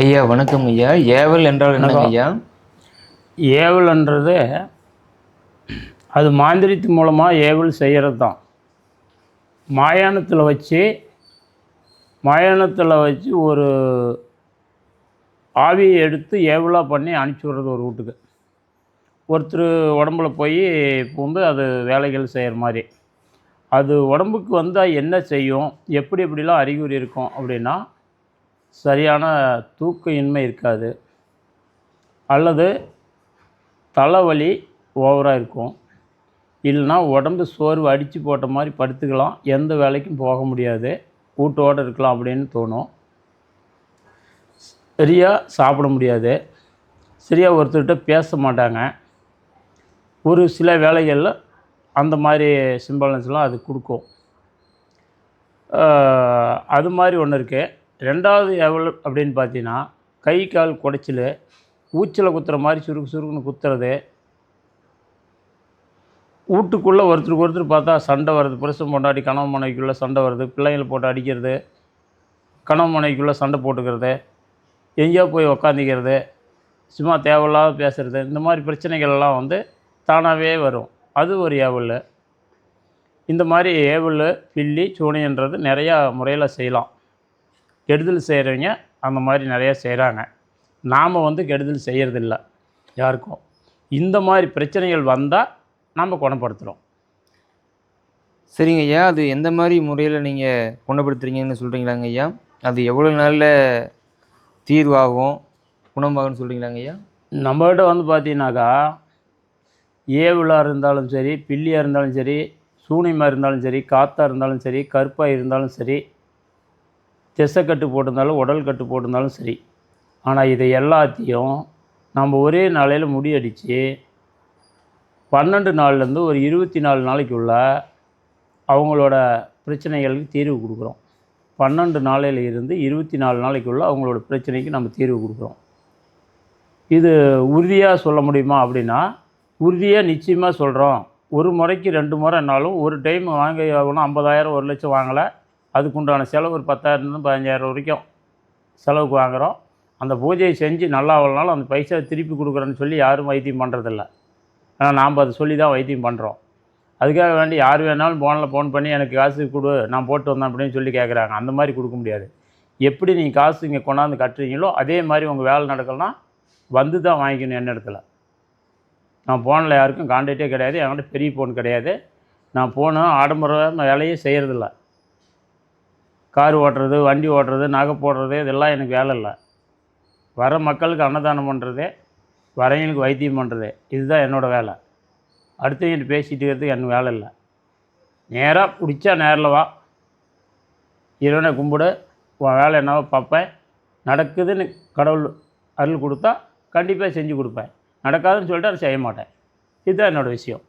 ஐயா வணக்கம் ஐயா. ஏவல் என்றால் என்னங்க வணக்கம். ஐயா? ஏவல்ன்றது அது மாந்திரித்து மூலமாக ஏவல் செய்கிறது தான். மாயாணத்தில் வச்சு ஒரு ஆவியை எடுத்து ஏவலாக பண்ணி அனுப்பிச்சி விட்றது ஒரு வீட்டுக்கு. ஒருத்தர் உடம்புல போய் பூந்து அது வேலைகள் செய்கிற மாதிரி. அது உடம்புக்கு வந்தால் என்ன செய்யும், எப்படி எப்படிலாம் அறிகுறி இருக்கும் அப்படின்னா, சரியான தூக்க இன்மை இருக்காது, அல்லது தலைவலி ஓவராக இருக்கும், இல்லைனா உடம்பு சோர்வு அடித்து போட்ட மாதிரி படுத்துக்கலாம், எந்த வேலைக்கும் போக முடியாது, வீட்டோடு இருக்கலாம் அப்படின்னு தோணும். சரியாக சாப்பிட முடியாது, சரியாக ஒருத்தர்கிட்ட பேச மாட்டாங்க. ஒரு சில வேலைகளில் அந்த மாதிரி சிம்பலன்ஸ்லாம் அது கொடுக்கும். அது மாதிரி ஒன்று இருக்குது. ரெண்டாவது எவ்வளோ அப்படின்னு பார்த்தீங்கன்னா, கை கால் குடைச்சல், ஊச்சலை குத்துற மாதிரி சுருக்கு சுருக்குன்னு குத்துறது, வீட்டுக்குள்ளே ஒருத்தருக்கு ஒருத்தர் பார்த்தா சண்டை வருது, புருஷன் பொண்டாட்டி கணவன் மனைவிக்குள்ளே சண்டை வருது, பிள்ளைங்களை போட்டு அடிக்கிறது, கணவன் மனைவிக்குள்ளே சண்டை போட்டுக்கிறது, எங்கேயோ போய் உக்காந்திக்கிறது, சும்மா தேவையில்லாத பேசுகிறது, இந்த மாதிரி பிரச்சனைகள்லாம் வந்து தானாகவே வரும். அது ஒரு ஏவல். இந்த மாதிரி ஏவல், பில்லி, சூனியன்றது நிறையா முறையில் செய்யலாம். கெடுதல் செய்கிறவங்க அந்த மாதிரி நிறையா செய்கிறாங்க. நாம் வந்து கெடுதல் செய்கிறதில்ல யாருக்கும். இந்த மாதிரி பிரச்சனைகள் வந்தால் நாம் குணப்படுத்துகிறோம். சரிங்க ஐயா. அது எந்த மாதிரி முறையில் நீங்கள் குணப்படுத்துறீங்கன்னு சொல்கிறீங்களாங்க ஐயா? அது எவ்வளோ நாளில் தீர்வாகும், குணமாகும்னு சொல்கிறீங்களாங்க ஐயா? நம்மகிட்ட வந்து பார்த்தீங்கன்னாக்கா, ஏவலாக இருந்தாலும் சரி, பில்லியாக இருந்தாலும் சரி, சூனியமாக இருந்தாலும் சரி, காற்றாக இருந்தாலும் சரி, கருப்பாக இருந்தாலும் சரி, திசை கட்டு போட்டிருந்தாலும் உடல் கட்டு போட்டிருந்தாலும் சரி, ஆனால் இதை எல்லாத்தையும் நம்ம ஒரே நாளையில் முடியடித்து 12 நாள்லேருந்து ஒரு 24 நாளைக்குள்ள அவங்களோட பிரச்சனைகளுக்கு தீர்வு கொடுக்குறோம். 12 நாளையில் இருந்து 24 நாளைக்குள்ளே அவங்களோட பிரச்சனைக்கு நம்ம தீர்வு கொடுக்குறோம். இது உறுதியாக சொல்ல முடியுமா அப்படின்னா, உறுதியாக நிச்சயமாக சொல்கிறோம். ஒரு முறைக்கு 2 முறைனாலும் ஒரு டைம் வாங்கி ஆகணும். 50,000 1 லட்சம் வாங்கலை, அதுக்குண்டான செலவு ஒரு 10,000 15,000 வரைக்கும் செலவுக்கு வாங்குகிறோம். அந்த பூஜையை செஞ்சு நல்லா ஆகலனாலும் அந்த பைசா திருப்பி கொடுக்குறேன்னு சொல்லி யாரும் வைத்தியம் பண்ணுறதில்ல. ஆனால் நாம் அதை சொல்லி தான் வைத்தியம் பண்ணுறோம். அதுக்காக வேண்டி யார் வேணாலும் ஃபோன் பண்ணி எனக்கு காசு கொடு, நான் போட்டு வந்தேன் அப்படின்னு சொல்லி கேட்குறாங்க. அந்த மாதிரி கொடுக்க முடியாது. எப்படி நீங்கள் காசு இங்கே கொண்டாந்து கட்டுறீங்களோ அதே மாதிரி உங்கள் வேலை நடக்கலன்னா வந்து தான் வாங்கிக்கணும் என்ன இடத்துல. நான் ஃபோனில் யாருக்கும் கான்டாக்டே கிடையாது, என்கிட்ட பெரிய ஃபோன் கிடையாது. நான் ஃபோனு ஆடம்பரமான வேலையே செய்கிறதில்ல. கார் ஓட்டுறது, வண்டி ஓட்டுறது, நகை போடுறது, இதெல்லாம் எனக்கு வேலை இல்லை. வர மக்களுக்கு அன்னதானம் பண்ணுறது, வரவங்களுக்கு வைத்தியம் பண்ணுறது, இதுதான் என்னோடய வேலை. அடுத்தவங்கிட்ட பேசிகிட்டு இருக்கிறதுக்கு எனக்கு வேலை இல்லை. நேராக பிடிச்சா நேரில் வா, இறைவனை கும்பிடு, உன் வேலை என்னவோ பார்ப்பேன். நடக்குதுன்னு கடவுள் அருள் கொடுத்தா கண்டிப்பாக செஞ்சு கொடுப்பேன். நடக்காதுன்னு சொல்லிட்டு அதை செய்ய மாட்டேன். இதுதான் என்னோடய விஷயம்.